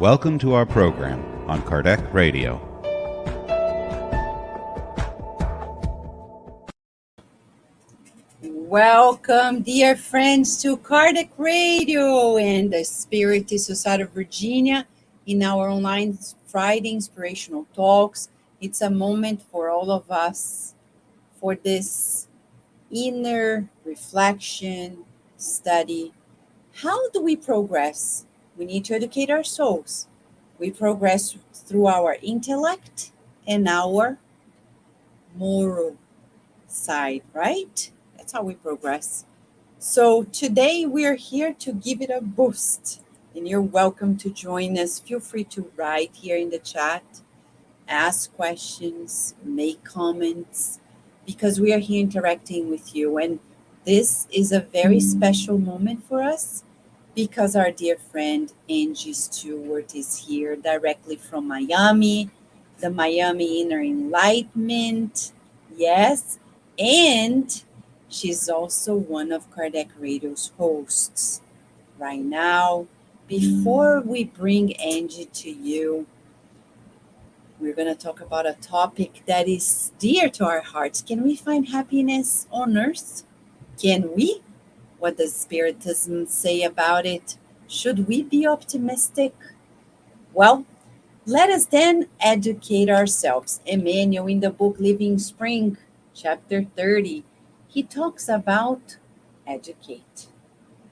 Welcome to our program on Kardec Radio. Welcome, dear friends, to Kardec Radio and the Spiritist Society of Virginia in our online Friday Inspirational Talks. It's a moment for all of us for this inner reflection, study. How do we progress? We need to educate our souls. We progress through our intellect and our moral side, right? That's how we progress. So today we're here to give it a boost, and you're welcome to join us. Feel free to write here in the chat, ask questions, make comments, because we are here interacting with you. And this is a very special moment for us because our dear friend Angie Stewart is here directly from Miami, the Miami Inner Enlightenment. Yes, and she's also one of Kardec Radio's hosts. Right now, before we bring Angie to you, we're going to talk about a topic that is dear to our hearts. Can we find happiness on earth? Can we? What does Spiritism say about it? Should we be optimistic? Well, let us then educate ourselves. Emmanuel, in the book Living Spring, chapter 30, he talks about educate.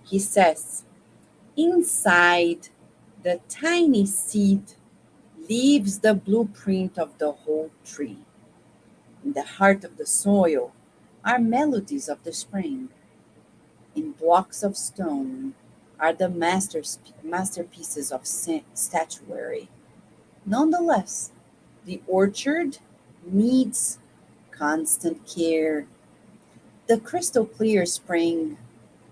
He says, inside the tiny seed lives the blueprint of the whole tree. In the heart of the soil are melodies of the spring. In blocks of stone are the masterpieces of statuary. Nonetheless, the orchard needs constant care. The crystal clear spring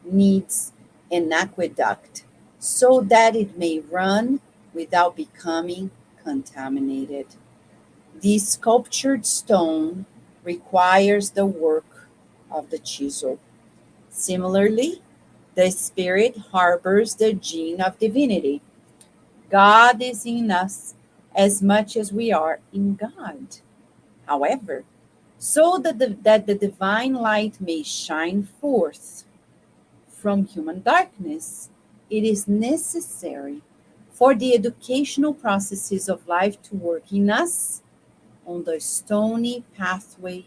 needs an aqueduct so that it may run without becoming contaminated. The sculptured stone requires the work of the chisel. Similarly, the spirit harbors the gene of divinity. God is in us as much as we are in God. However, so that the divine light may shine forth from human darkness, it is necessary for the educational processes of life to work in us on the stony pathway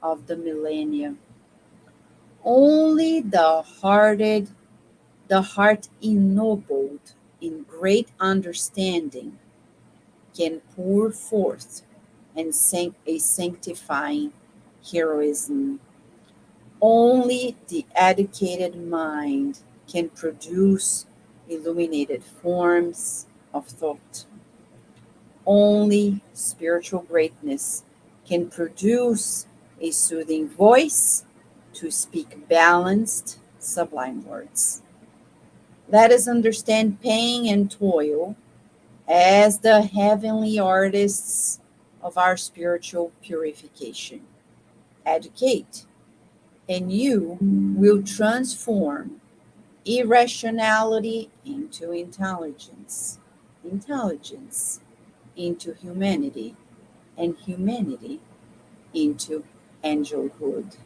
of the millennia. Only the heart ennobled in great understanding can pour forth and a sanctifying heroism. Only the educated mind can produce illuminated forms of thought. Only spiritual greatness can produce a soothing voice to speak balanced, sublime words. Let us understand pain and toil as the heavenly artists of our spiritual purification. Educate, and you will transform irrationality into intelligence, intelligence into humanity, and humanity into angelhood.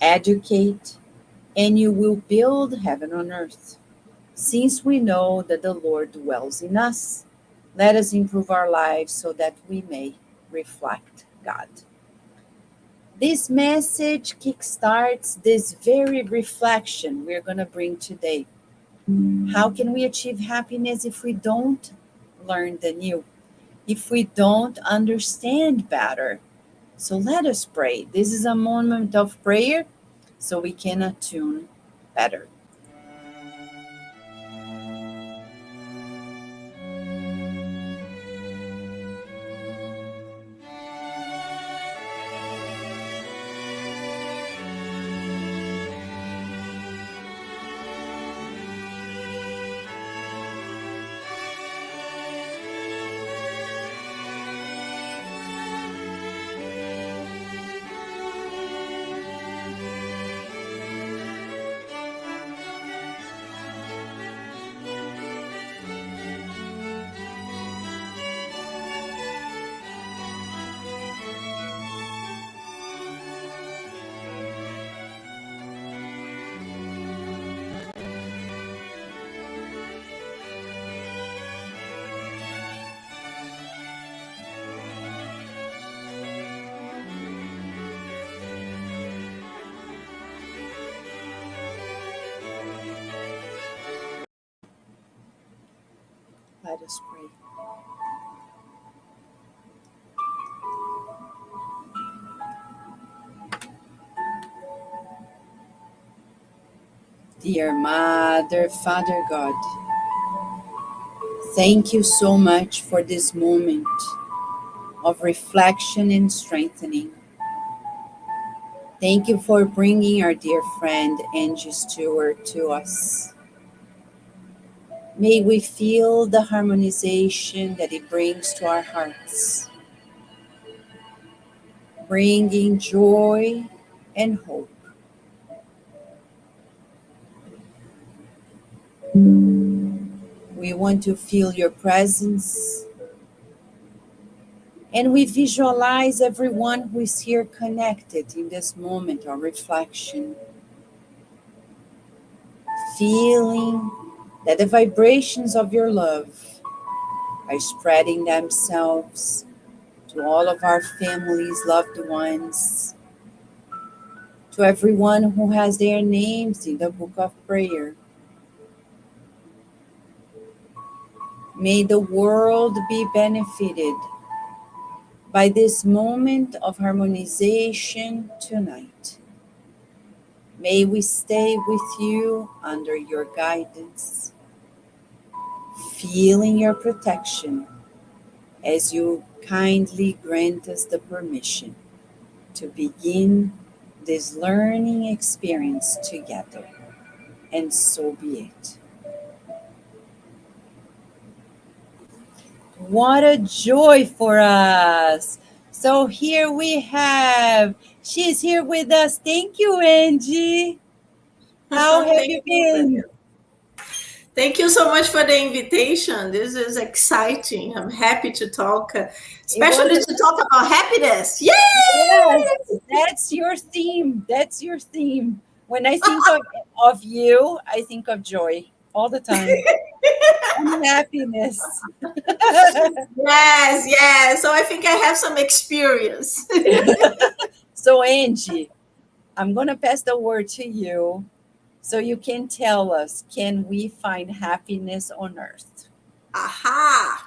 Educate, and you will build heaven on earth. Since we know that the Lord dwells in us, let us improve our lives so that we may reflect God. This message kickstarts this very reflection we're going to bring today. How can we achieve happiness if we don't learn the new? If we don't understand better? So let us pray. This is a moment of prayer so we can attune better. Let us pray. Dear Mother, Father God, thank you so much for this moment of reflection and strengthening. Thank you for bringing our dear friend Angie Stewart to us. May we feel the harmonization that it brings to our hearts, bringing joy and hope. We want to feel your presence, and we visualize everyone who is here connected in this moment of reflection, feeling that the vibrations of your love are spreading themselves to all of our families, loved ones, to everyone who has their names in the book of prayer. May the world be benefited by this moment of harmonization tonight. May we stay with you under your guidance, feeling your protection as you kindly grant us the permission to begin this learning experience together. And so be it. What a joy for us. So here we have, she's here with us. Thank you, Angie. How have you been? Thank you so much for the invitation. This is exciting. I'm happy to talk, especially to talk about happiness. Yay! Yes, that's your theme. That's your theme. When I think of you, I think of joy all the time. And happiness. Yes. So I think I have some experience. So Angie, I'm going to pass the word to you so you can tell us, can we find happiness on earth? Aha!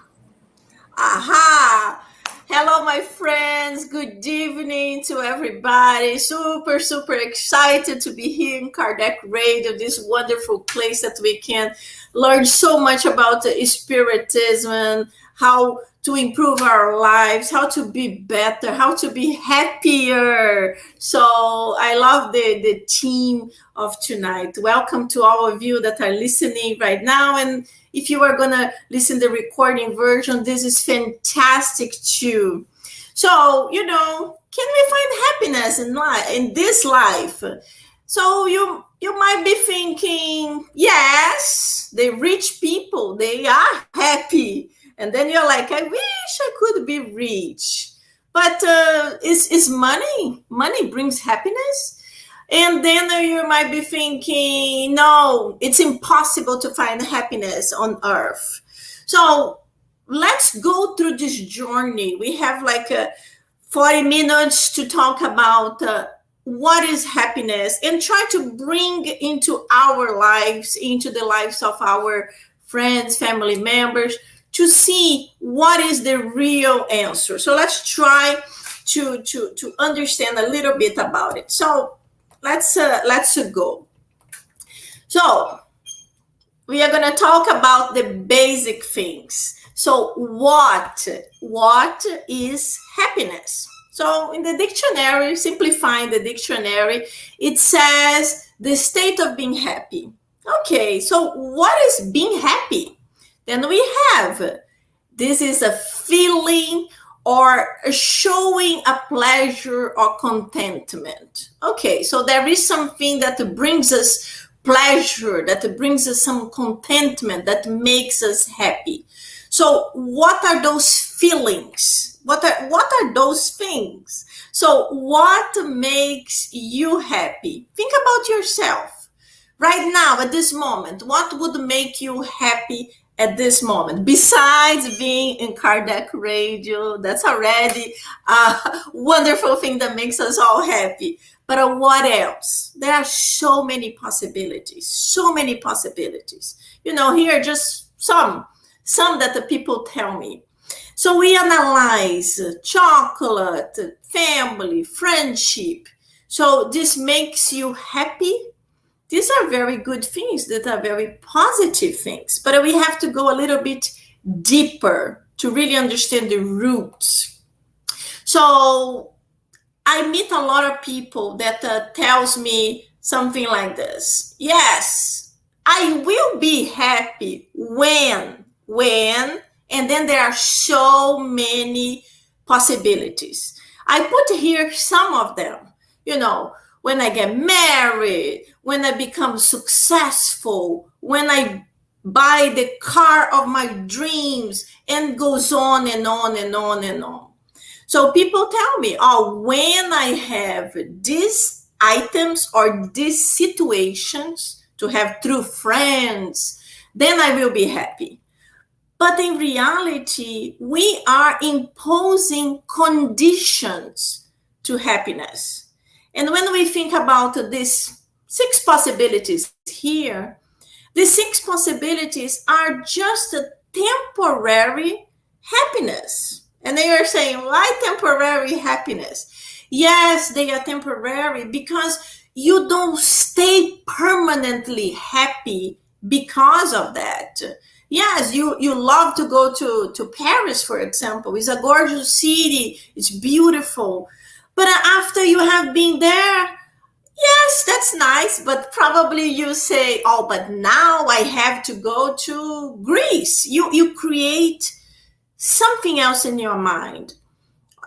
Hello, my friends. Good evening to everybody. Super excited to be here in Kardec Radio, this wonderful place that we can learn so much about the spiritism, how to improve our lives, how to be better, how to be happier. So I love the theme of tonight. Welcome to all of you that are listening right now. And if you are going to listen to the recording version, this is fantastic too. So, can we find happiness in this life? So you might be thinking, yes, the rich people, they are happy. And then you're like, I wish I could be rich. But is money brings happiness? And then you might be thinking, no, it's impossible to find happiness on earth. So let's go through this journey. We have like 40 minutes to talk about what is happiness and try to bring into our lives, into the lives of our friends, family members, to see what is the real answer. So let's try to understand a little bit about it. So let's go. So we are going to talk about the basic things. So what is happiness? So in the dictionary, simplifying the dictionary, it says the state of being happy. Okay, so what is being happy? Then we have, this is a feeling or showing a pleasure or contentment. Okay, so there is something that brings us pleasure, that brings us some contentment, that makes us happy. So what are those feelings? What are those things? So what makes you happy? Think about yourself. Right now, at this moment, what would make you happy at this moment, besides being in Kardec Radio? That's already a wonderful thing that makes us all happy. But what else? There are so many possibilities. Here are just some. some that the people tell me. So we analyze chocolate, family, friendship. So this makes you happy. These are very good things, that are very positive things. But we have to go a little bit deeper to really understand the roots. So I meet a lot of people that tells me something like this. Yes, I will be happy when, and then there are so many possibilities. I put here some of them, when I get married, when I become successful, when I buy the car of my dreams, and goes on and on and on and on. So people tell me, when I have these items or these situations to have true friends, then I will be happy. But in reality, we are imposing conditions to happiness. And when we think about these 6 possibilities here, the 6 possibilities are just a temporary happiness. And they are saying, why temporary happiness? Yes, they are temporary because you don't stay permanently happy because of that. Yes, you love to go to Paris, for example. It's a gorgeous city. It's beautiful. But after you have been there, yes, that's nice. But probably you say, but now I have to go to Greece. You create something else in your mind.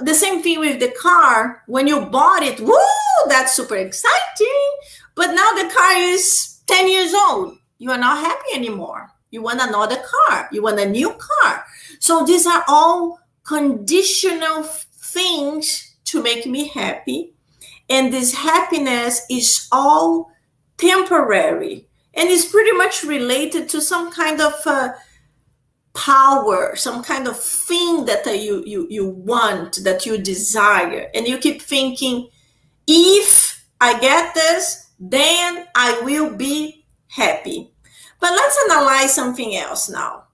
The same thing with the car. When you bought it, woo, that's super exciting. But now the car is 10 years old. You are not happy anymore. You want another car. You want a new car. So these are all conditional things to make me happy. And this happiness is all temporary. And it's pretty much related to some kind of power, some kind of thing that you want, that you desire. And you keep thinking, if I get this, then I will be happy. But let's analyze something else now.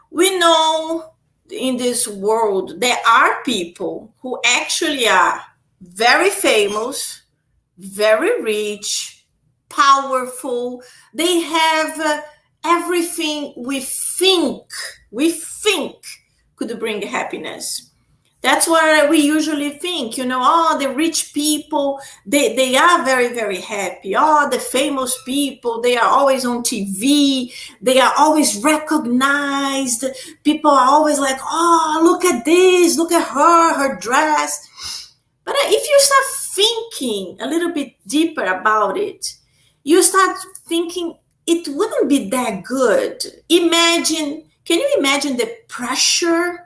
We know in this world there are people who actually are very famous, very rich, powerful. They have everything we think could bring happiness. That's what we usually think, the rich people, they are very, very happy. The famous people, they are always on TV. They are always recognized. People are always like, look at this, look at her dress. But if you start thinking a little bit deeper about it, you start thinking it wouldn't be that good. Can you imagine the pressure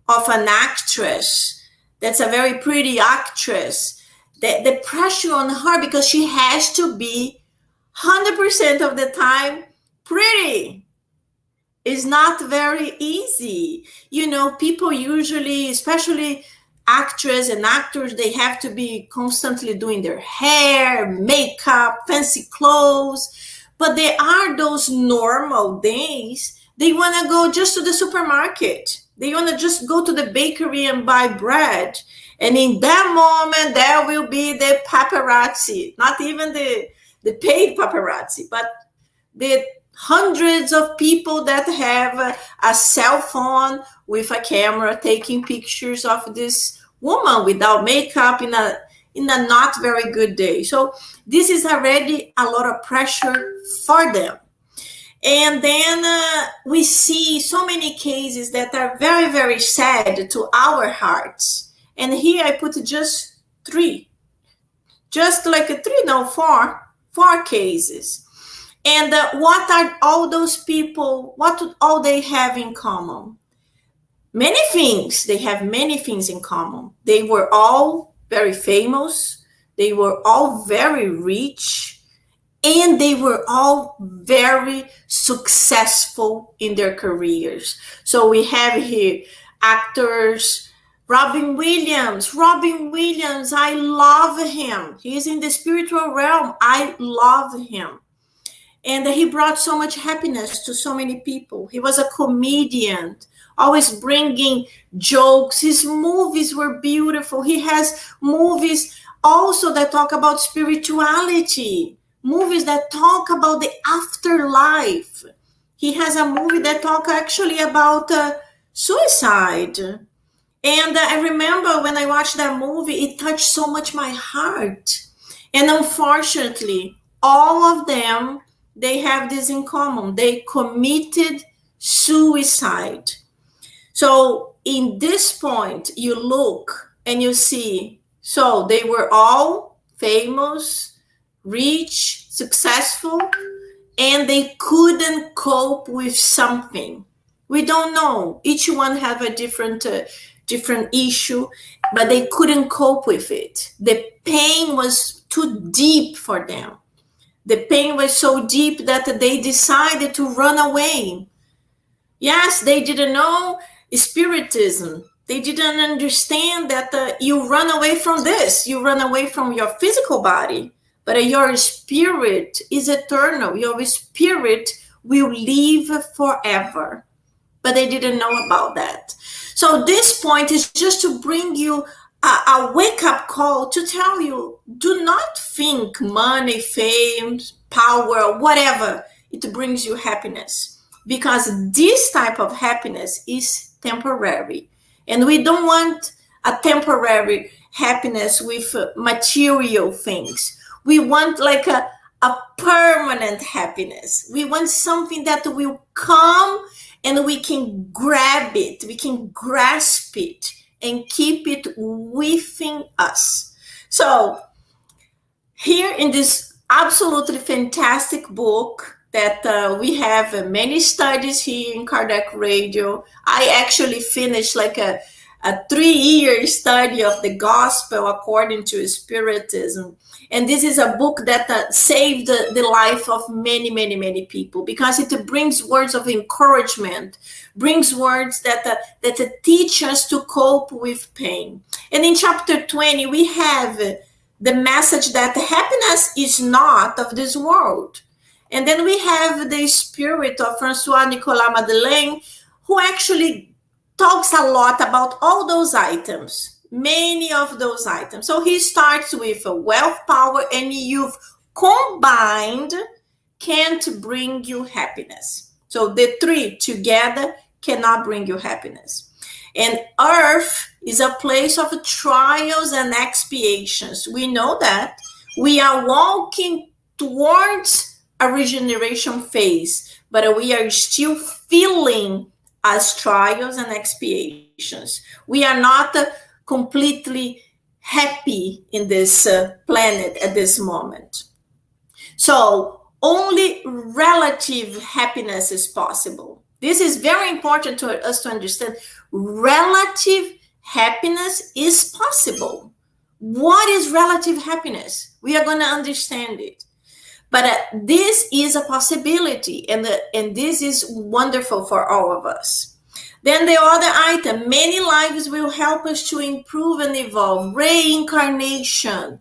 of an actress that's a very pretty actress, the pressure on her because she has to be 100% of the time pretty? Is not very easy. People usually, especially actresses and actors, they have to be constantly doing their hair, makeup, fancy clothes. But there are those normal days. They want to go just to the supermarket. They want to just go to the bakery and buy bread. And in that moment, there will be the paparazzi, not even the paid paparazzi, but the hundreds of people that have a cell phone with a camera taking pictures of this woman without makeup in a not very good day. So this is already a lot of pressure for them. And then we see so many cases that are very, very sad to our hearts. And here I put just 3. Just like 4 cases. And what are all those people, what do all they have in common? Many things. They have many things in common. They were all very famous. They were all very rich. And they were all very successful in their careers. So we have here actors, Robin Williams, I love him. He's in the spiritual realm. I love him. And he brought so much happiness to so many people. He was a comedian, always bringing jokes. His movies were beautiful. He has movies also that talk about spirituality, movies that talk about the afterlife. He has a movie that talk actually about suicide. And I remember when I watched that movie, it touched so much my heart. And unfortunately, all of them, they have this in common. They committed suicide. So in this point, you look and you see, so they were all famous, rich, successful, and they couldn't cope with something. We don't know. Each one have a different issue, but they couldn't cope with it. The pain was too deep for them. The pain was so deep that they decided to run away. Yes, they didn't know Spiritism. They didn't understand that you run away from this. You run away from your physical body, but your spirit is eternal. Your spirit will live forever. But they didn't know about that. So this point is just to bring you a wake-up call to tell you, do not think money, fame, power, whatever, it brings you happiness. Because this type of happiness is temporary. And we don't want a temporary happiness with material things. We want like a permanent happiness. We want something that will come and we can grab it, we can grasp it and keep it within us. So here in this absolutely fantastic book that we have many studies here in Kardec Radio. I actually finished like a 3-year study of the gospel according to Spiritism. And this is a book that saved the life of many, many, many people because it brings words of encouragement, brings words that teach us to cope with pain. And in chapter 20, we have the message that happiness is not of this world. And then we have the spirit of Francois Nicolas Madeleine, who actually talks a lot about all those items, many of those items. So he starts with wealth, power, and youth combined can't bring you happiness. So the three together cannot bring you happiness. And earth is a place of trials and expiations. We know that we are walking towards a regeneration phase, but we are still feeling as trials and expiations. We are not completely happy in this planet at this moment. So only relative happiness is possible. This is very important to us to understand. Relative happiness is possible. What is relative happiness? We are going to understand it. But this is a possibility, and this is wonderful for all of us. Then the other item, many lives will help us to improve and evolve. Reincarnation.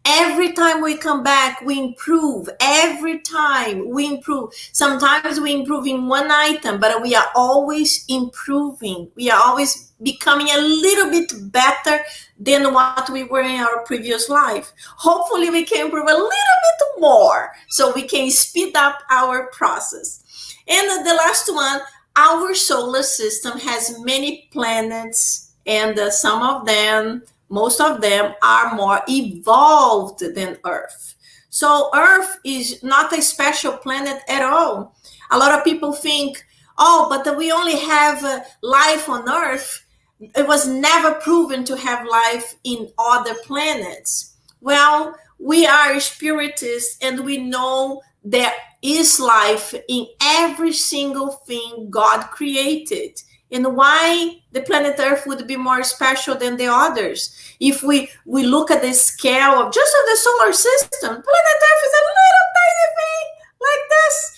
Every time we come back, we improve. Every time we improve. Sometimes we improve in one item, but we are always improving. We are always becoming a little bit better than what we were in our previous life. Hopefully we can improve a little bit more so we can speed up our process. And the last one, our solar system has many planets, and some of them, most of them are more evolved than Earth. So Earth is not a special planet at all. A lot of people think, oh, but we only have life on Earth. It was never proven to have life in other planets. Well, we are spiritists and we know there is life in every single thing God created. And why the planet Earth would be more special than the others? If we look at the scale of just of the solar system, planet Earth is a little tiny thing like this.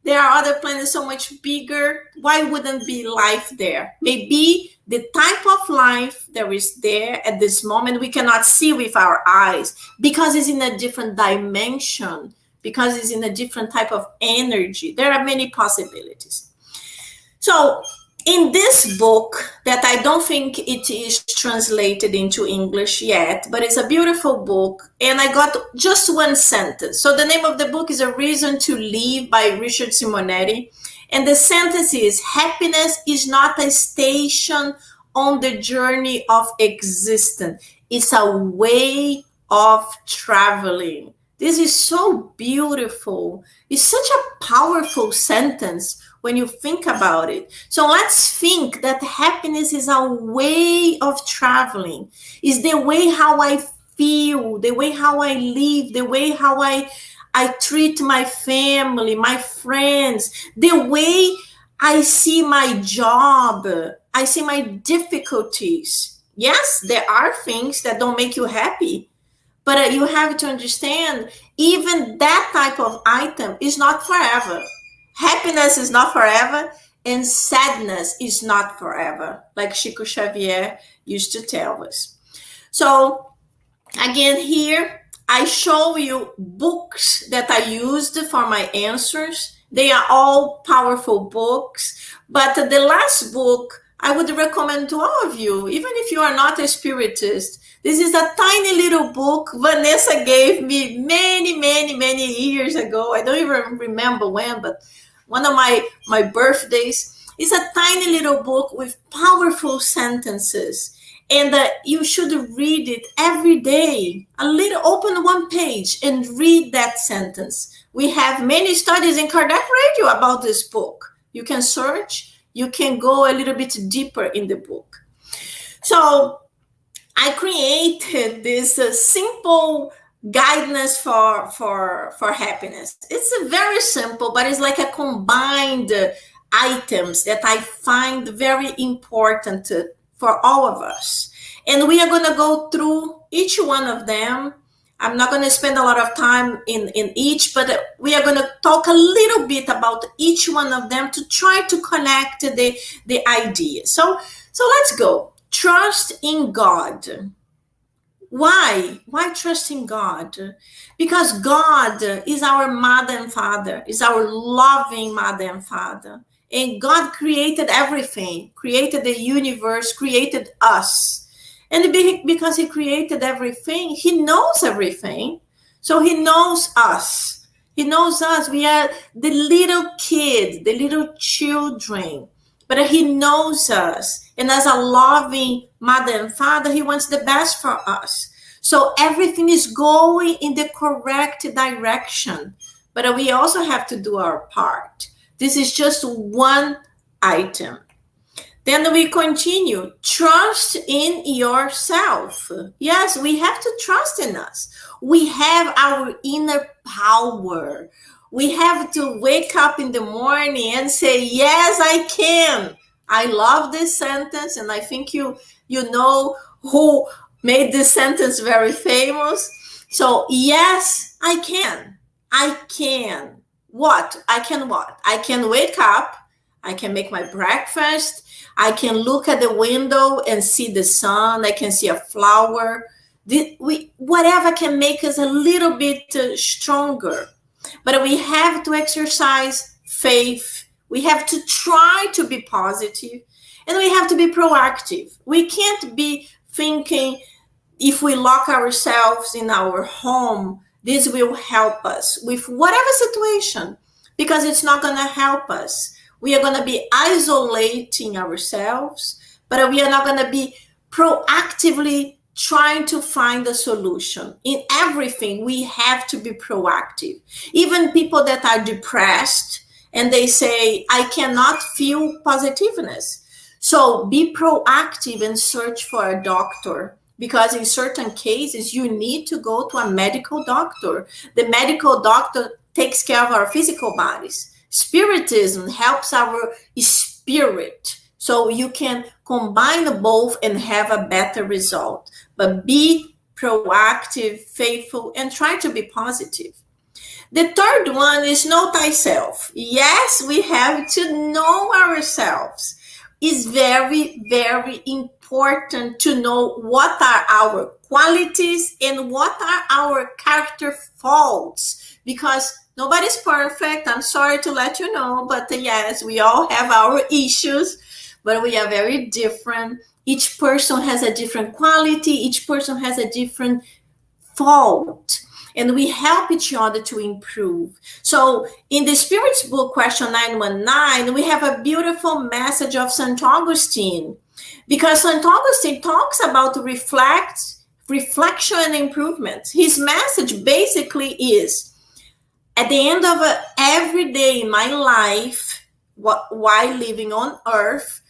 There are other planets so much bigger. Why wouldn't be life there? Maybe the type of life that is there at this moment we cannot see with our eyes because it's in a different dimension, because it's in a different type of energy. There are many possibilities. So in this book that I don't think it is translated into English yet, but it's a beautiful book, and I got just one sentence. So the name of the book is A Reason to Live by Richard Simonetti. And the sentence is, happiness is not a station on the journey of existence. It's a way of traveling. This is so beautiful. It's such a powerful sentence when you think about it. So let's think that happiness is a way of traveling. It's the way how I feel, the way how I live, the way how I treat my family, my friends, the way I see my job, I see my difficulties. Yes, there are things that don't make you happy, but you have to understand, even that type of item is not forever. Happiness is not forever, and sadness is not forever, like Chico Xavier used to tell us. So again, here, I show you books that I used for my answers. They are all powerful books, but the last book I would recommend to all of you, even if you are not a spiritist. This is a tiny little book Vanessa gave me many years ago. I don't even remember when, but one of my birthdays. It's a tiny little book with powerful sentences. And you should read it every day. Open one page and read that sentence. We have many studies in Kardec Radio about this book. You can search, you can go a little bit deeper in the book. So I created this simple guidance for happiness. It's very simple, but it's like a combined items that I find very important for all of us. And we are going to go through each one of them. I'm not going to spend a lot of time in each, but we are going to talk a little bit about each one of them to try to connect the idea. So let's go. Trust in God. Why? Why trust in God? Because God is our mother and father, is our loving mother and father. And God created everything, created the universe, created us. And because he created everything, he knows everything. So he knows us. He knows us. We are the little kids, the little children. But he knows us. And as a loving mother and father, he wants the best for us. So everything is going in the correct direction. But we also have to do our part. This is just one item. Then we continue. Trust in yourself. Yes, we have to trust in us. We have our inner power. We have to wake up in the morning and say, yes, I can. I love this sentence, and I think you know who made this sentence very famous. So, yes, I can. I can. What? I can what? I can wake up. I can make my breakfast. I can look at the window and see the sun. I can see a flower. Whatever can make us a little bit stronger. But we have to exercise faith. We have to try to be positive. And we have to be proactive. We can't be thinking if we lock ourselves in our home, this will help us with whatever situation, because it's not going to help us. We are going to be isolating ourselves, but we are not going to be proactively trying to find a solution. In everything, we have to be proactive. Even people that are depressed and they say, I cannot feel positiveness. So be proactive and search for a doctor. Because in certain cases, you need to go to a medical doctor. The medical doctor takes care of our physical bodies. Spiritism helps our spirit. So you can combine both and have a better result. But be proactive, faithful, and try to be positive. The third one is know thyself. Yes, we have to know ourselves. It's very, very important to know what are our qualities and what are our character faults, because nobody's perfect. I'm sorry to let you know, but yes, we all have our issues, but we are very different. Each person has a different quality. Each person has a different fault, and we help each other to improve. So in the Spirit's book, question 919, we have a beautiful message of St. Augustine, because St. Augustine talks about reflection and improvement. His message basically is, at the end of every day in my life, while living on earth,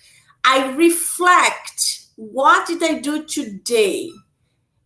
I reflect, what did I do today?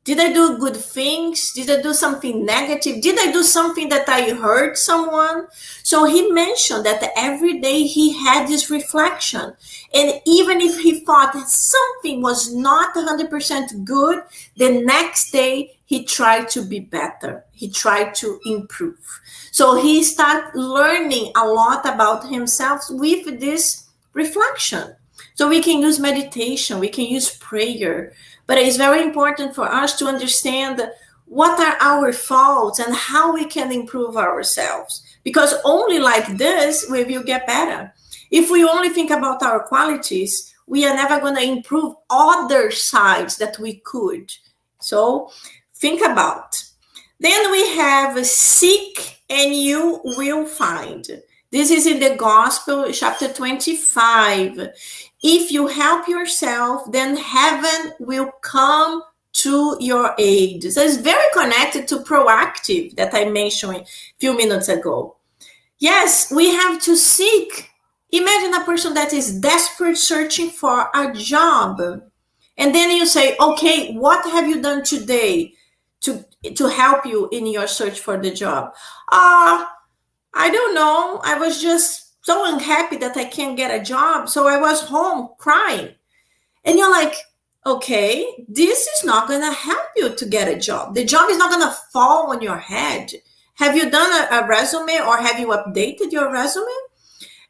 Did I do good things? Did I do something negative? Did I do something that I hurt someone? So he mentioned that every day he had this reflection. And even if he thought that something was not 100% good, the next day he tried to be better. He tried to improve. So he started learning a lot about himself with this reflection. So we can use meditation, we can use prayer, but it's very important for us to understand what are our faults and how we can improve ourselves. Because only like this we will get better. If we only think about our qualities, we are never going to improve other sides that we could. So think about. Then we have seek and you will find. This is in the Gospel, chapter 25. If you help yourself, then heaven will come to your aid. So it's very connected to proactive that I mentioned a few minutes ago. Yes, we have to seek. Imagine a person that is desperate searching for a job. And then you say, okay, what have you done today to help you in your search for the job? I don't know. I was just so unhappy that I can't get a job. So I was home crying. And you're like, okay, this is not going to help you to get a job. The job is not going to fall on your head. Have you done a resume, or have you updated your resume?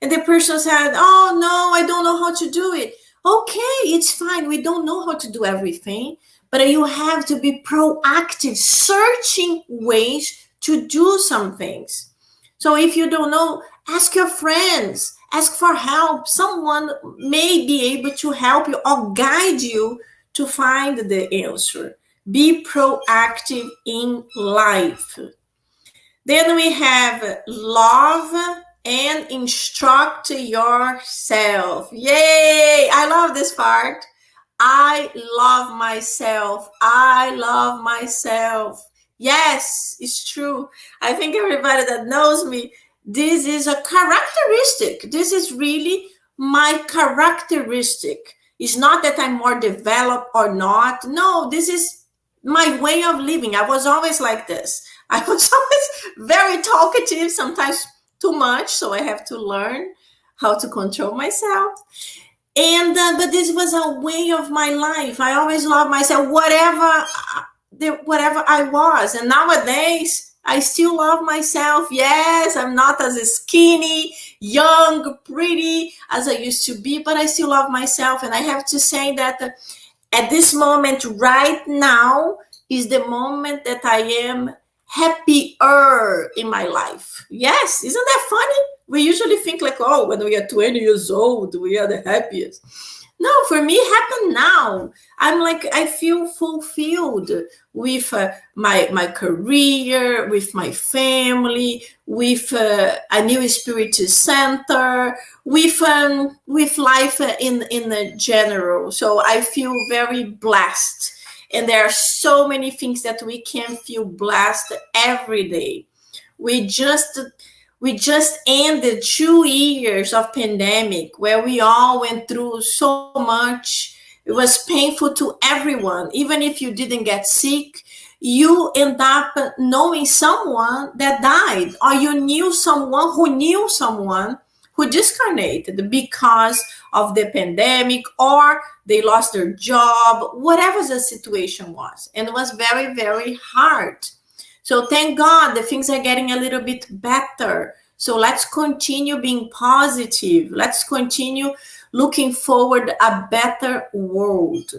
And the person said, oh, no, I don't know how to do it. Okay, it's fine. We don't know how to do everything, but you have to be proactive, searching ways to do some things. So if you don't know, ask your friends, ask for help. Someone may be able to help you or guide you to find the answer. Be proactive in life. Then we have love and instruct yourself. Yay! I love this part. I love myself. I love myself. Yes, it's true. I think everybody that knows me, this is a characteristic. This is really my characteristic. It's not that I'm more developed or not. No, this is my way of living. I was always like this. I was always very talkative, sometimes too much. So I have to learn how to control myself. And but this was a way of my life. I always loved myself, whatever I was. And nowadays, I still love myself. Yes, I'm not as skinny, young, pretty as I used to be, but I still love myself. And I have to say that at this moment right now is the moment that I am happier in my life. Yes, isn't that funny? We usually think like, oh, when we are 20 years old, we are the happiest. No, for me, it happened now. I'm like, I feel fulfilled with my career, with my family, with a new spirit center, with life in general. So I feel very blessed. And there are so many things that we can feel blessed every day. We just ended 2 years of pandemic where we all went through so much. It was painful to everyone. Even if you didn't get sick, you end up knowing someone that died, or you knew someone who discarnated because of the pandemic, or they lost their job, whatever the situation was. And it was very, very hard. So thank God the things are getting a little bit better. So let's continue being positive. Let's continue looking forward a better world.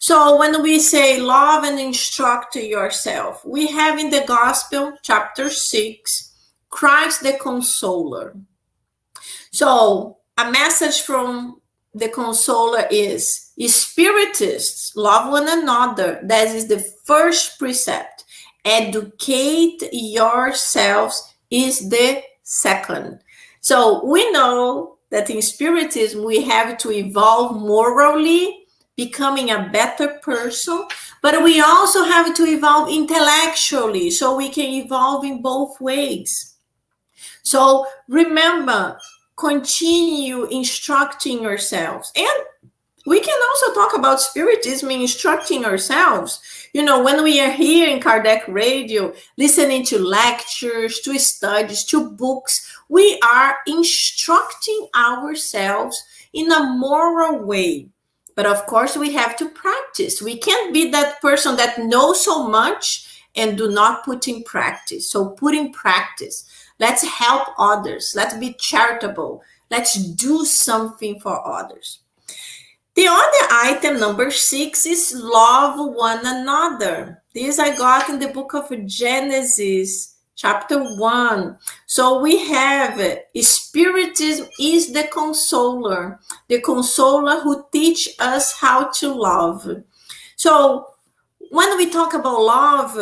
So when we say love and instruct yourself, we have in the Gospel, chapter 6, Christ the Consoler. So a message from the Consoler is, Spiritists, love one another. That is the first precept. Educate yourselves is the second. So we know that in Spiritism, we have to evolve morally, becoming a better person, but we also have to evolve intellectually, so we can evolve in both ways. So remember, continue instructing yourselves. And we can also talk about Spiritism in instructing ourselves. You know, when we are here in Kardec Radio, listening to lectures, to studies, to books, we are instructing ourselves in a moral way. But of course, we have to practice. We can't be that person that knows so much and do not put in practice. So put in practice. Let's help others. Let's be charitable. Let's do something for others. The other item, number 6, is love one another. This I got in the book of Genesis, chapter 1. So we have Spiritism is the consoler who teach us how to love. So when we talk about love,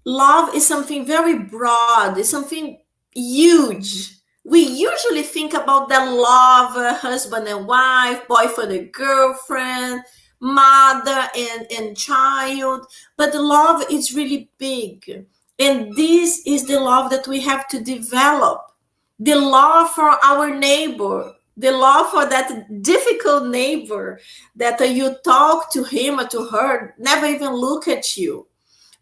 love is something very broad, it's something huge. We usually think about the love, husband and wife, boyfriend and girlfriend, mother and child, but the love is really big. And this is the love that we have to develop. The love for our neighbor, the love for that difficult neighbor that you talk to him or to her, never even look at you.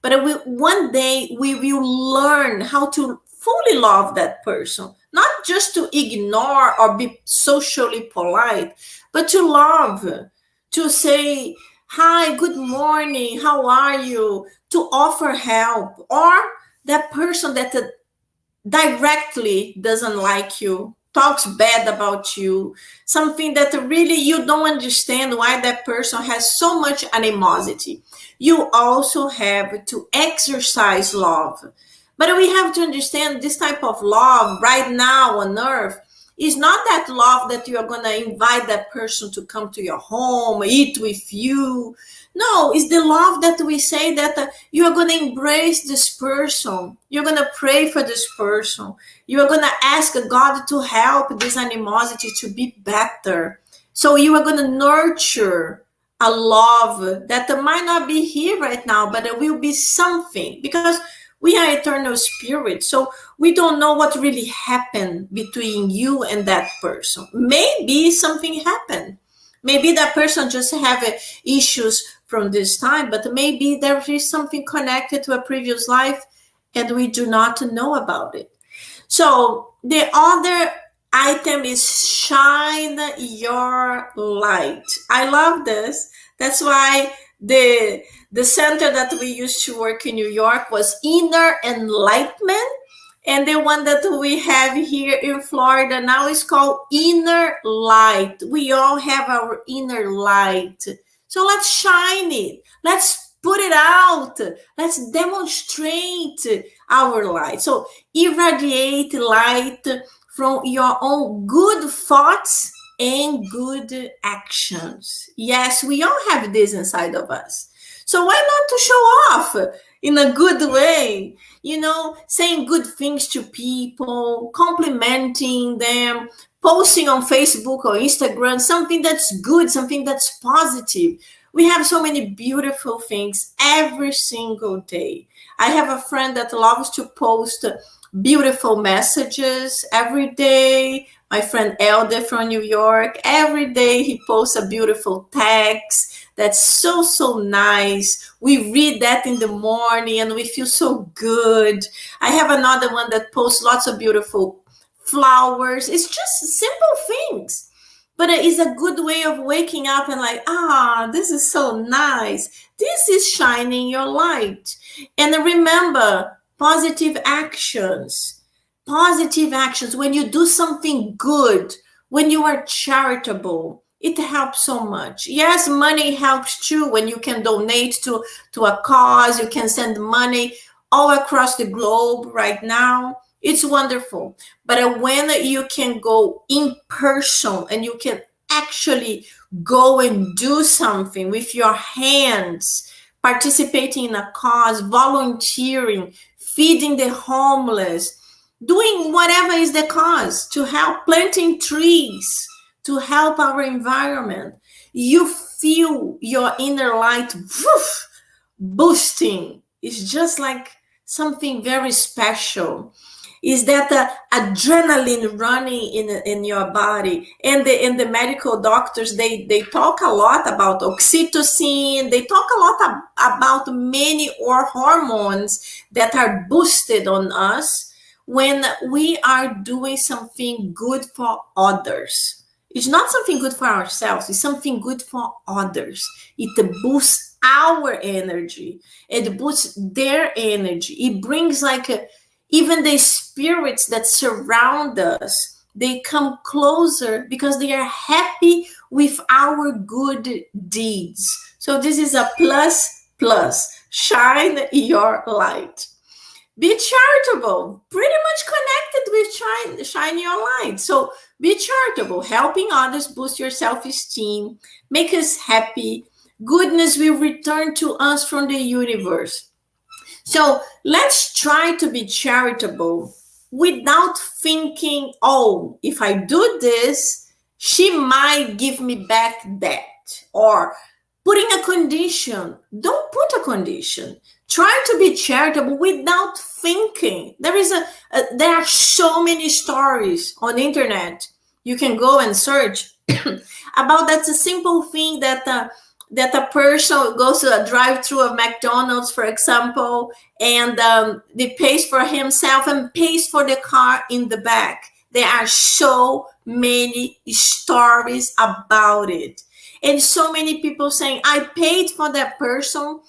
But one day we will learn how to fully love that person, not just to ignore or be socially polite, but to love, to say, hi, good morning, how are you, to offer help. Or that person that directly doesn't like you, talks bad about you, something that really you don't understand why that person has so much animosity. You also have to exercise love. But we have to understand this type of love right now on earth is not that love that you are going to invite that person to come to your home, eat with you. No, it's the love that we say that you are going to embrace this person. You're going to pray for this person. You are going to ask God to help this animosity to be better. So you are going to nurture a love that might not be here right now, but it will be something, because we are eternal spirits, so we don't know what really happened between you and that person. Maybe something happened. Maybe that person just have issues from this time, but maybe there is something connected to a previous life and we do not know about it. So the other item is shine your light. I love this. That's why the center that we used to work in New York was Inner Enlightenment. And the one that we have here in Florida now is called Inner Light. We all have our inner light. So let's shine it. Let's put it out. Let's demonstrate our light. So irradiate light from your own good thoughts and good actions. Yes, we all have this inside of us. So why not to show off in a good way? You know, saying good things to people, complimenting them, posting on Facebook or Instagram, something that's good, something that's positive. We have so many beautiful things every single day. I have a friend that loves to post beautiful messages every day. My friend Elder from New York, every day he posts a beautiful text that's so nice. We read that in the morning and we feel so good. I have another one that posts lots of beautiful flowers. It's just simple things, but it is a good way of waking up and like, this is so nice. This is shining your light. And remember, positive actions. Positive actions. When you do something good, when you are charitable, It helps so much. Yes, money helps too. When you can donate to a cause, you can send money all across the globe right now. It's wonderful. But when you can go in person and you can actually go and do something with your hands, participating in a cause, volunteering, feeding the homeless, doing whatever is the cause to help, planting trees to help our environment, you feel your inner light boosting. It's just like something very special. Is that the adrenaline running in your body? And the medical doctors, they talk a lot about oxytocin. They talk a lot about many hormones that are boosted on us when we are doing something good for others. It's not something good for ourselves, it's something good for others. It boosts our energy, it boosts their energy. It brings like even the spirits that surround us, they come closer because they are happy with our good deeds. So this is a plus plus. Shine your light. Be charitable, pretty much connected with shine your light. So be charitable, helping others boost your self-esteem, make us happy. Goodness will return to us from the universe. So let's try to be charitable without thinking, oh, if I do this, she might give me back that. Or putting a condition. Don't put a condition. Try to be charitable without thinking. There are so many stories on the internet. You can go and search about that's a simple thing that a person goes to a drive-through of McDonald's, for example, and they pays for himself and pays for the car in the back. There are so many stories about it. And so many people saying, I paid for that person.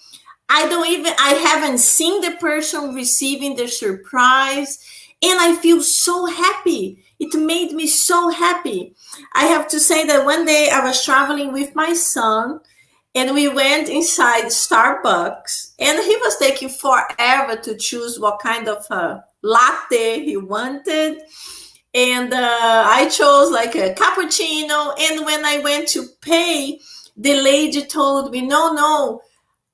I haven't seen the person receiving the surprise. And I feel so happy. It made me so happy. I have to say that one day I was traveling with my son and we went inside Starbucks and he was taking forever to choose what kind of latte he wanted. And I chose like a cappuccino. And when I went to pay, the lady told me, no,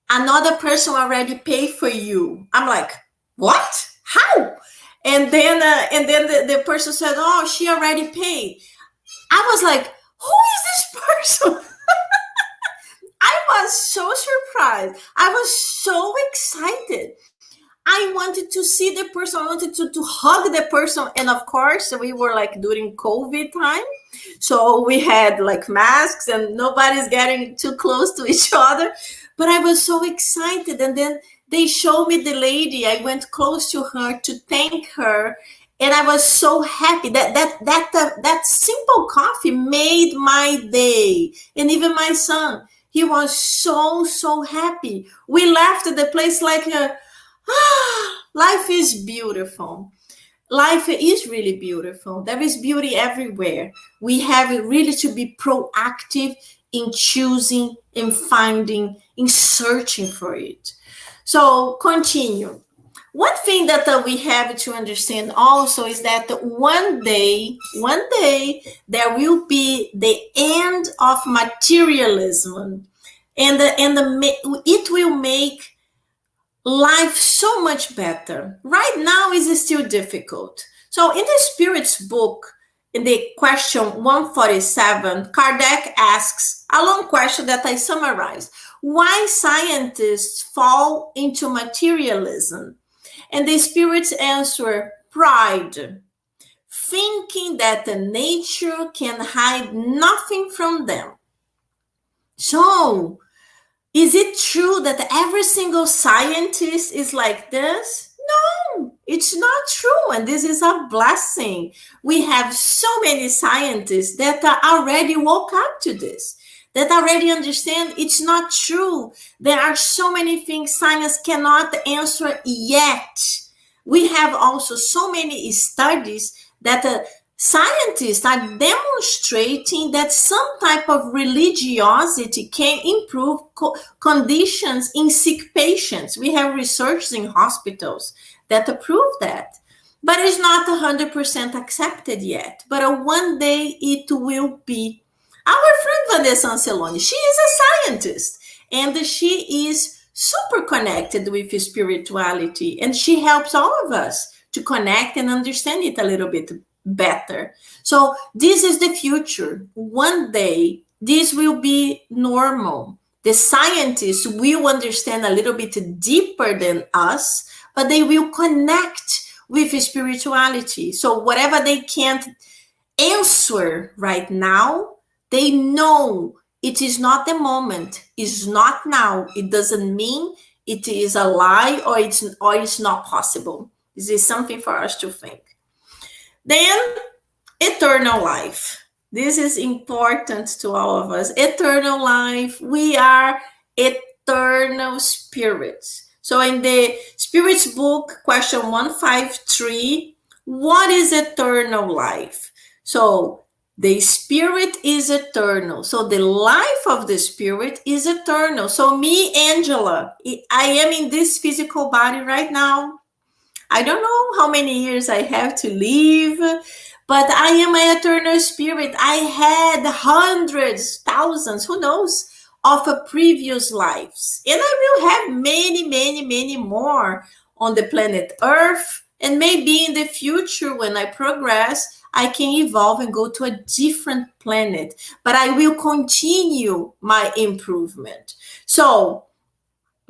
another person already paid for you. I'm like, what? How? And then the person said, oh, she already paid. I was like, who is this person? I was so surprised. I was so excited. I wanted to see the person. I wanted to hug the person. And of course, we were like during COVID time. So we had like masks and nobody's getting too close to each other. But I was so excited. And then they showed me the lady. I went close to her to thank her. And I was so happy that simple coffee made my day. And even my son, he was so happy. We left the place like, life is beautiful. Life is really beautiful. There is beauty everywhere. We have really to be proactive in choosing, in finding, in searching for it. So continue. One thing that we have to understand also is that one day, there will be the end of materialism, and it will make life so much better. Right now is still difficult. So in the Spirit's book, in the question 147, Kardec asks a long question that I summarized. Why scientists fall into materialism? And the Spirit's answer, pride. Thinking that the nature can hide nothing from them. So, is it true that every single scientist is like this? No, it's not true. And this is a blessing. We have so many scientists that already woke up to this, that already understand it's not true. There are so many things science cannot answer yet. We have also so many studies that Scientists are demonstrating that some type of religiosity can improve conditions in sick patients. We have research in hospitals that prove that. But it's not 100% accepted yet. But one day it will be. Our friend Vanessa Anceloni, she is a scientist, and she is super connected with spirituality, and she helps all of us to connect and understand it a little bit better. So this is the future. One day, this will be normal. The scientists will understand a little bit deeper than us, but they will connect with spirituality. So whatever they can't answer right now, they know it is not the moment, it's not now. It doesn't mean it is a lie or it's not possible. This is something for us to think. Then, eternal life. This is important to all of us. Eternal life. We are eternal spirits. So in the Spirits book, question 153, what is eternal life? So the spirit is eternal. So the life of the spirit is eternal. So me, Angela, I am in this physical body right now. I don't know how many years I have to live, but I am an eternal spirit. I had hundreds, thousands, who knows, of previous lives. And I will have many, many, many more on the planet Earth. And maybe in the future, when I progress, I can evolve and go to a different planet. But I will continue my improvement. So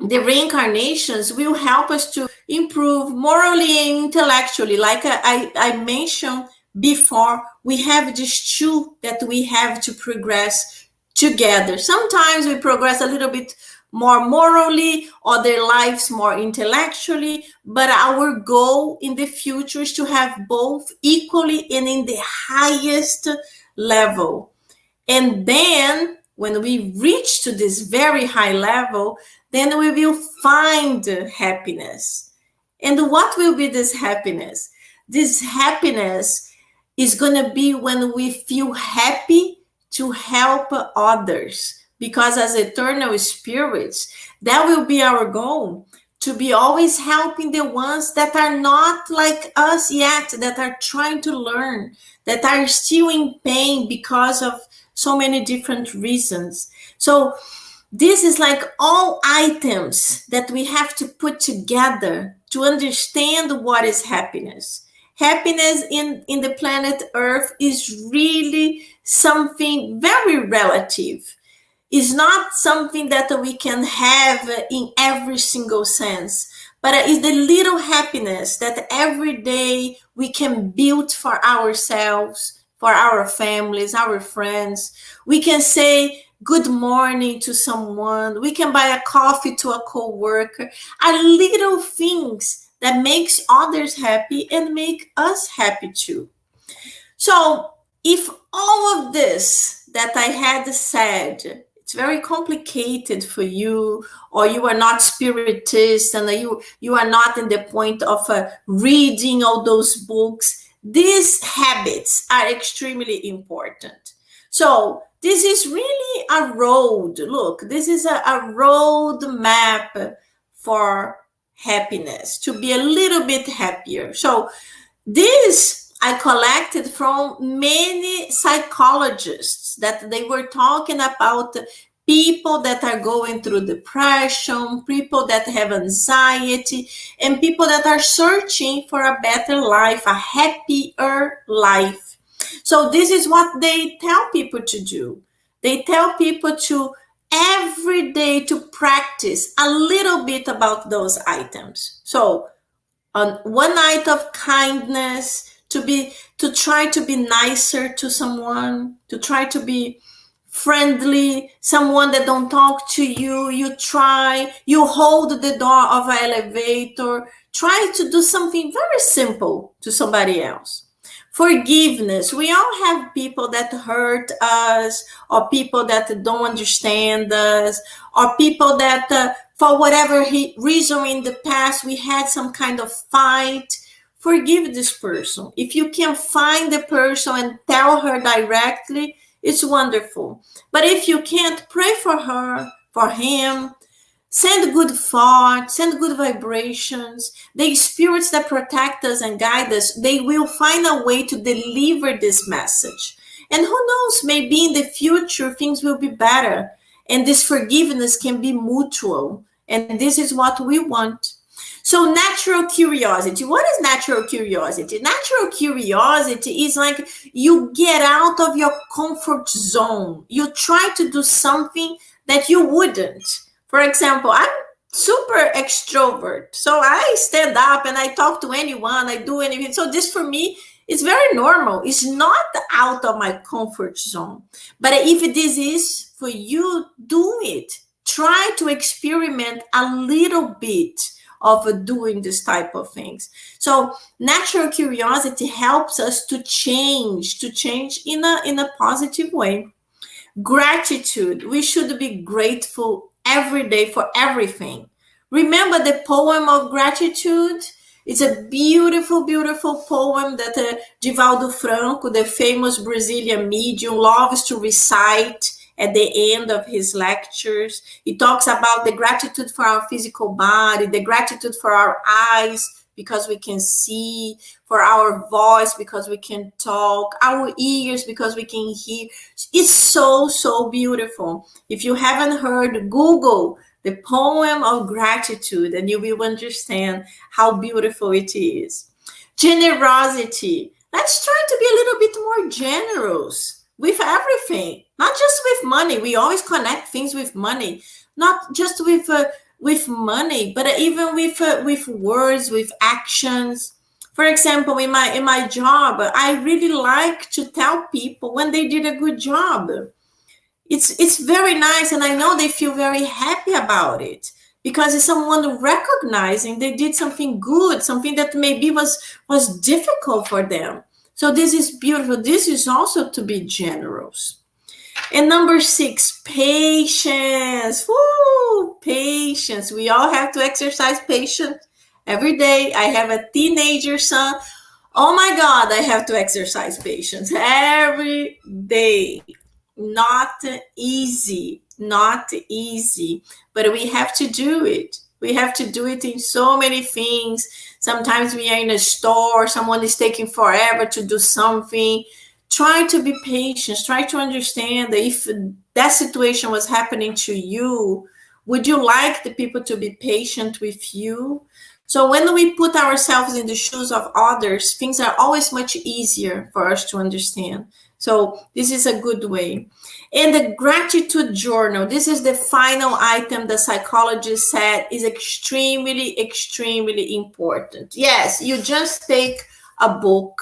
the reincarnations will help us to improve morally and intellectually. Like I mentioned before, we have these two that we have to progress together. Sometimes we progress a little bit more morally, other lives more intellectually, but our goal in the future is to have both equally and in the highest level. And then when we reach to this very high level, then we will find happiness. And what will be this happiness? This happiness is going to be when we feel happy to help others. Because as eternal spirits, that will be our goal, to be always helping the ones that are not like us yet, that are trying to learn, that are still in pain because of so many different reasons. So this is like all items that we have to put together to understand what is happiness. Happiness in the planet Earth is really something very relative. It's not something that we can have in every single sense, but it's the little happiness that every day we can build for ourselves, for our families, our friends. We can say good morning to someone. We can buy a coffee to a coworker. Are little things that makes others happy and make us happy too. So if all of this that I had said, it's very complicated for you, or you are not spiritist and you are not in the point of reading all those books, these habits are extremely important. So this is really a road. Look, this is a road map for happiness, to be a little bit happier. So this I collected from many psychologists that they were talking about people that are going through depression, people that have anxiety, and people that are searching for a better life, a happier life. So this is what they tell people to do. They tell people to every day to practice a little bit about those items. So on one night of kindness, to try to be nicer to someone, to try to be friendly, someone that don't talk to you, you hold the door of an elevator, try to do something very simple to somebody else. Forgiveness. We all have people that hurt us, or people that don't understand us, or people that for whatever reason in the past we had some kind of fight. forgive this person. If you can find the person and tell her directly, it's wonderful. But if you can't, pray for her, for him. Send good thoughts, send good vibrations. The spirits that protect us and guide us, they will find a way to deliver this message. And who knows, maybe in the future things will be better. And this forgiveness can be mutual. And this is what we want. So natural curiosity. What is natural curiosity? Natural curiosity is like you get out of your comfort zone. You try to do something that you wouldn't. For example, I'm super extrovert. So I stand up and I talk to anyone, I do anything. So this for me is very normal. It's not out of my comfort zone. But if this is for you, do it. Try to experiment a little bit of doing this type of things. So natural curiosity helps us to change in a positive way. Gratitude. We should be grateful every day for everything. Remember the poem of gratitude? It's a beautiful, beautiful poem that Divaldo Franco, the famous Brazilian medium, loves to recite at the end of his lectures. He talks about the gratitude for our physical body, the gratitude for our eyes, because we can see, for our voice, because we can talk, our ears, because we can hear. It's so, so beautiful. If you haven't heard, Google the poem of gratitude, and you will understand how beautiful it is. Generosity. Let's try to be a little bit more generous with everything, not just with money. We always connect things with money, not just with money, but even with words, with actions. For example, in my job, I really like to tell people when they did a good job. It's very nice, and I know they feel very happy about it because it's someone recognizing they did something good, something that maybe was difficult for them. So this is beautiful. This is also to be generous. And number 6, patience. Woo, patience. We all have to exercise patience every day. I have a teenager son. Oh my God, I have to exercise patience every day. Not easy, but we have to do it. We have to do it in so many things. Sometimes we are in a store, someone is taking forever to do something. Try to be patient. Try to understand that if that situation was happening to you, would you like the people to be patient with you? So when we put ourselves in the shoes of others, things are always much easier for us to understand. So this is a good way. And the gratitude journal, this is the final item the psychologist said is extremely, extremely important. Yes, you just take a book,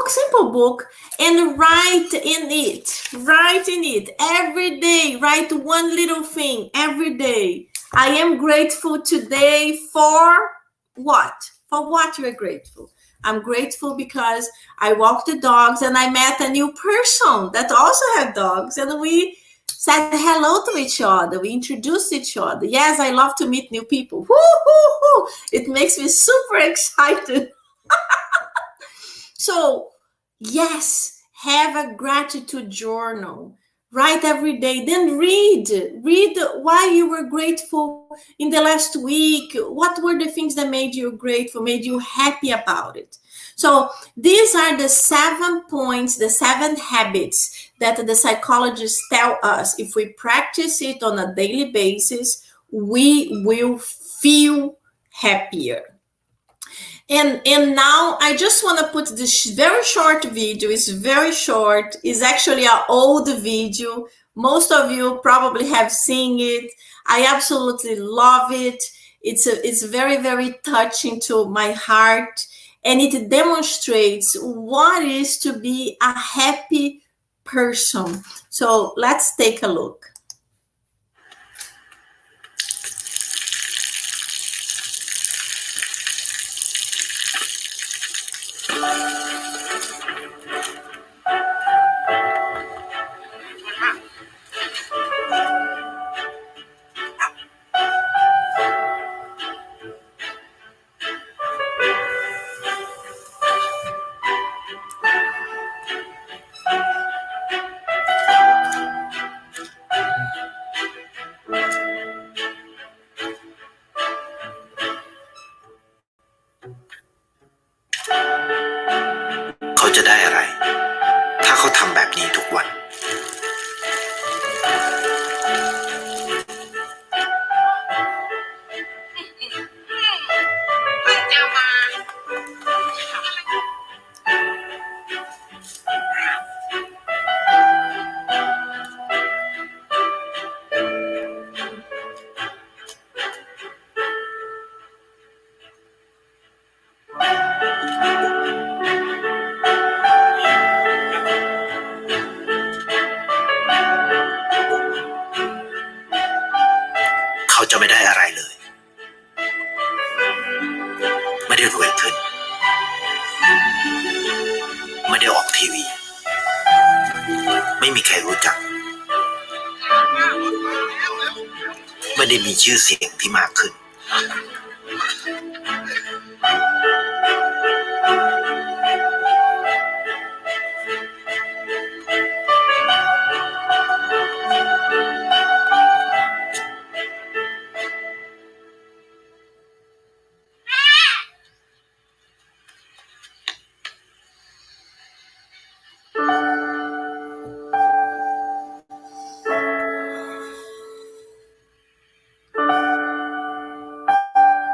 simple book, and write in it every day. Write one little thing every day. I am grateful today for what? For what you are grateful? I'm grateful because I walked the dogs and I met a new person that also had dogs, and we said hello to each other. We introduced each other. Yes, I love to meet new people. Woo-hoo-hoo. It makes me super excited. So, yes, have a gratitude journal. Write every day, then read why you were grateful in the last week. What were the things that made you grateful, made you happy about it? So these are the 7 points, the 7 habits that the psychologists tell us. If we practice it on a daily basis, we will feel happier. And now I just want to put this very short video. It's very short. It's actually an old video. Most of you probably have seen it. I absolutely love it. It's very, very touching to my heart. And it demonstrates what it is to be a happy person. So let's take a look. จะได้อะไรถ้าเขาทำแบบนี้ทุกวันเขาจะไม่ได้อะไรเลยไม่ได้รวยขึ้นไม่ได้ออกทีวีไม่มีใครรู้จักไม่ได้มีชื่อเสียงที่มากขึ้น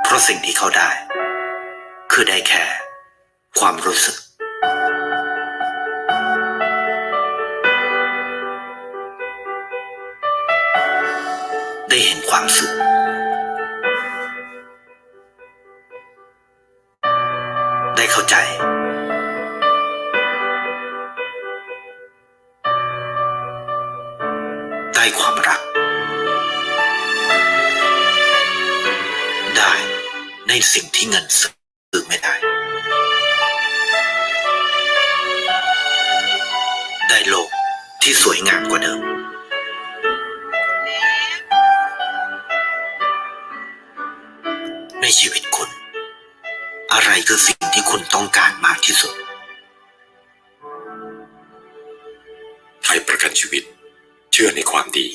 เพราะสิ่งที่เขาได้คือได้แค่ความรู้สึกได้เห็นความสุขได้เข้าใจได้ความรักได้ในสิ่งที่เงินซื้อไม่ได้ได้โลกที่สวยงามกว่าเดิมในชีวิตคุณอะไรคือสิ่งที่คุณต้องการมากที่สุดไทยประกันชีวิตเชื่อในความดี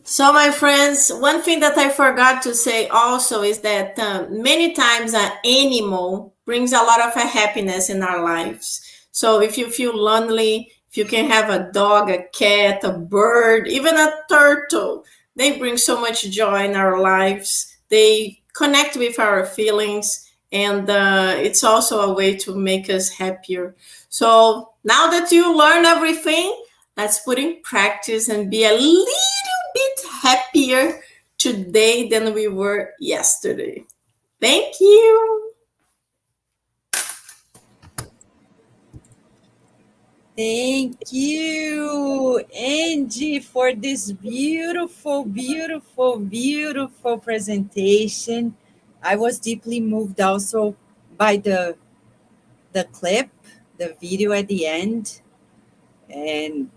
So, my friends, one thing that I forgot to say also is that many times an animal brings a lot of happiness in our lives. So, if you feel lonely, if you can have a dog, a cat, a bird, even a turtle, they bring so much joy in our lives. They connect with our feelings, and it's also a way to make us happier. So, now that you learn everything, let's put in practice and be a little bit happier today than we were yesterday. Thank you. Thank you, Angie, for this beautiful, beautiful, beautiful presentation. I was deeply moved also by the clip, the video at the end. And,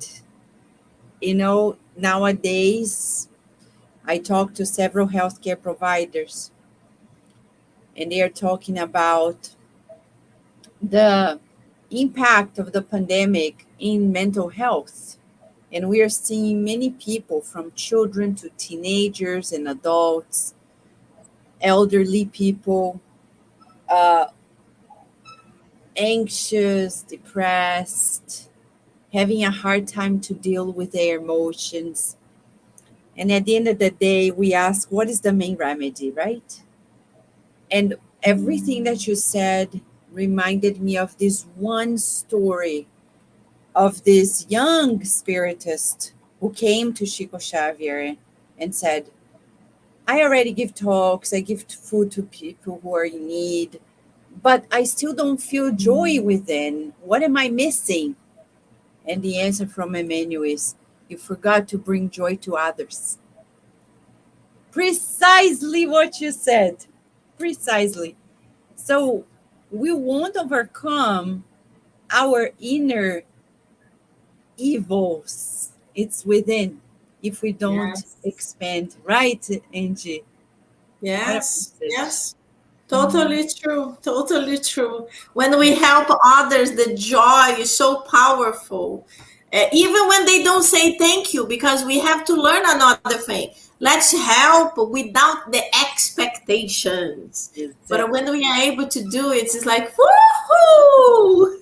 you know, nowadays, I talk to several healthcare providers, and they are talking about the impact of the pandemic in mental health. And we are seeing many people, from children to teenagers and adults, elderly people, anxious, depressed, having a hard time to deal with their emotions. And at the end of the day, we ask, what is the main remedy, right? And everything that you said reminded me of this one story of this young spiritist who came to Chico Xavier and said, I already give talks, I give food to people who are in need, but I still don't feel joy within. What am I missing? And the answer from Emmanuel is, you forgot to bring joy to others. Precisely what you said. Precisely. So we won't overcome our inner evils. It's within if we don't expand. Right, Angie? Yes, yes. Totally true. Totally true. When we help others, the joy is so powerful. Even when they don't say thank you, because we have to learn another thing. Let's help without the expectation expectations. But Exactly. when we are able to do it, it's like, woohoo!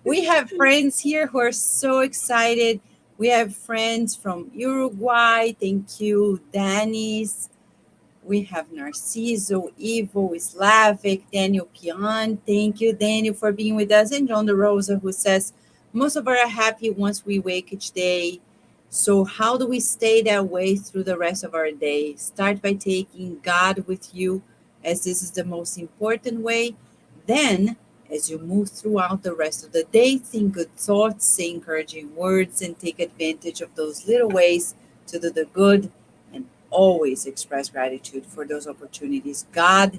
We have friends here who are so excited. We have friends from Uruguay. Thank you, Danis. We have Narciso, Ivo, Slavic, Daniel Pion. Thank you, Daniel, for being with us. And John DeRosa, who says, most of us are happy once we wake each day. So, how do we stay that way through the rest of our day? Start by taking God with you, as this is the most important way. Then, as you move throughout the rest of the day, think good thoughts, say encouraging words, and take advantage of those little ways to do the good, and always express gratitude for those opportunities God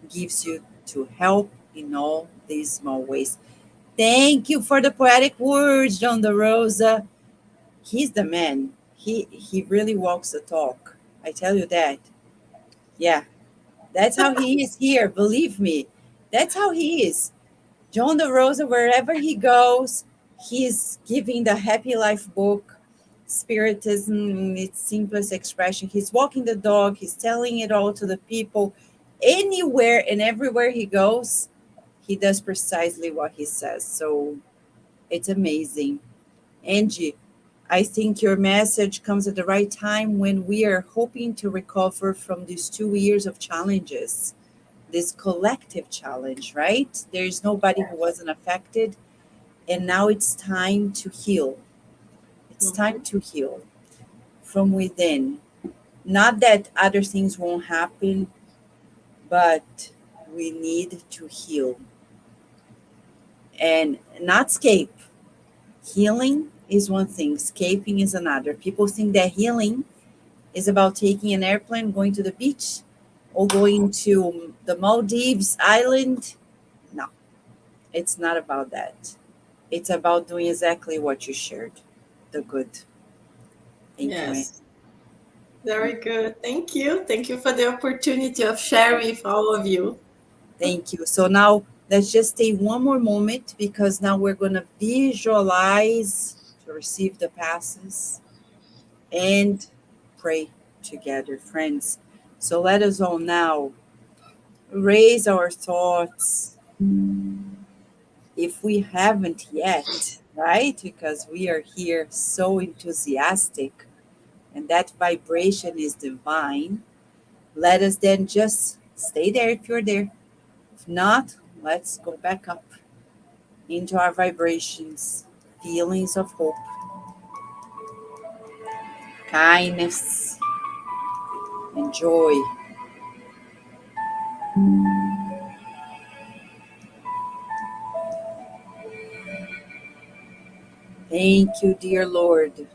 gives you to help in all these small ways. Thank you for the poetic words, John DeRosa. He's the man. He really walks the talk. I tell you that. Yeah, that's how he is here. Believe me, that's how he is. John DeRosa, wherever he goes, he's giving the Happy Life book, Spiritism in its simplest expression. He's walking the dog, he's telling it all to the people. Anywhere and everywhere he goes, he does precisely what he says. So it's amazing. Angie, I think your message comes at the right time when we are hoping to recover from these 2 years of challenges, this collective challenge, right? There's nobody who wasn't affected. And now it's time to heal. It's time to heal from within. Not that other things won't happen, but we need to heal and not escape. Healing is one thing, escaping is another. People think that healing is about taking an airplane, going to the beach, or going to the Maldives island. No, it's not about that. It's about doing exactly what you shared, the good. Thank you, Anne. Yes, very good. Thank you. Thank you for the opportunity of sharing with all of you. Thank you. So now let's just take one more moment because now we're going to visualize to receive the passes and pray together, friends. So let us all now raise our thoughts if we haven't yet, right? Because we are here so enthusiastic and that vibration is divine. Let us then just stay there if you're there. If not, let's go back up into our vibrations, feelings of hope, kindness, and joy. Thank you, dear Lord,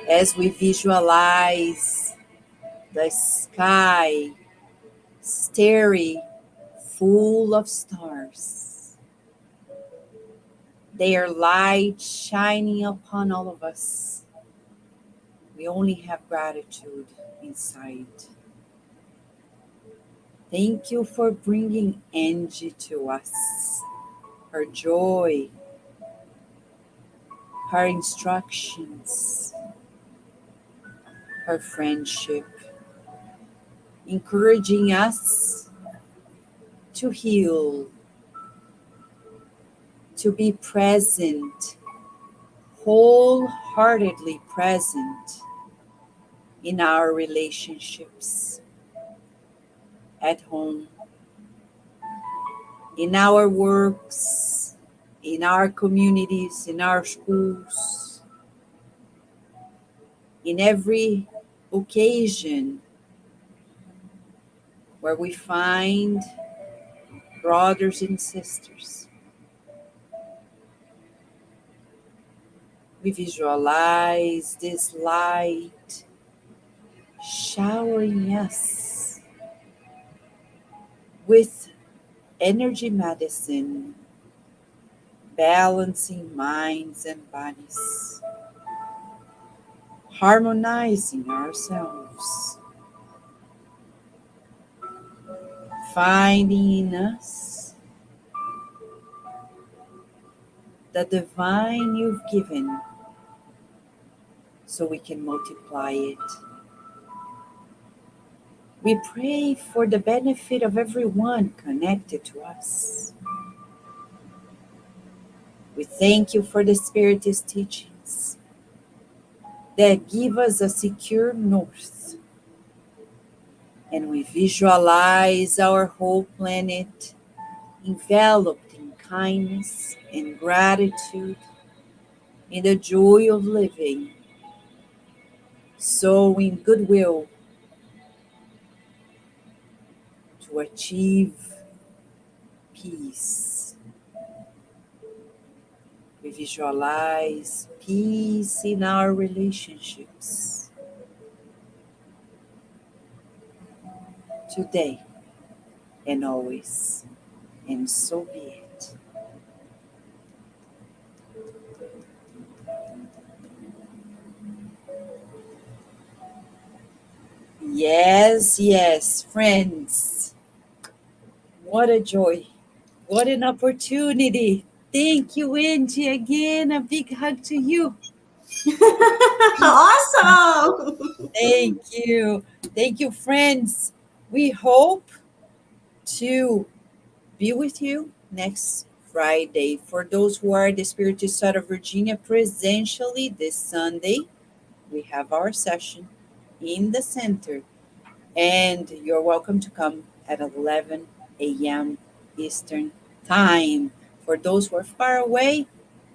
as we visualize the sky starry, full of stars, their light shining upon all of us. We only have gratitude inside. Thank you for bringing Angie to us, her joy, her instructions, her friendship, encouraging us to heal, to be present, wholeheartedly present in our relationships, at home, in our works, in our communities, in our schools, in every occasion where we find brothers and sisters. We visualize this light showering us with energy medicine, balancing minds and bodies, harmonizing ourselves, finding in us the divine you've given so we can multiply it. We pray for the benefit of everyone connected to us. We thank you for the Spiritist teachings that give us a secure north. And we visualize our whole planet enveloped in kindness and gratitude, in the joy of living, sowing goodwill to achieve peace. We visualize peace in our relationships today and always, and so be it. Yes, yes, friends. What a joy. What an opportunity. Thank you, Angie, again. A big hug to you. Awesome. Thank you. Thank you, friends. We hope to be with you next Friday. For those who are the Spiritist side of Virginia, presentially this Sunday, we have our session in the center. And you're welcome to come at 11 a.m. Eastern Time. For those who are far away,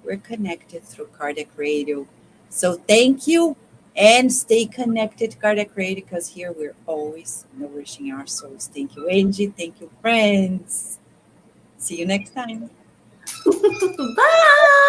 we're connected through Cardiac Radio. So thank you and stay connected to Cardiac Radio because here we're always nourishing our souls. Thank you, Angie. Thank you, friends. See you next time. Bye.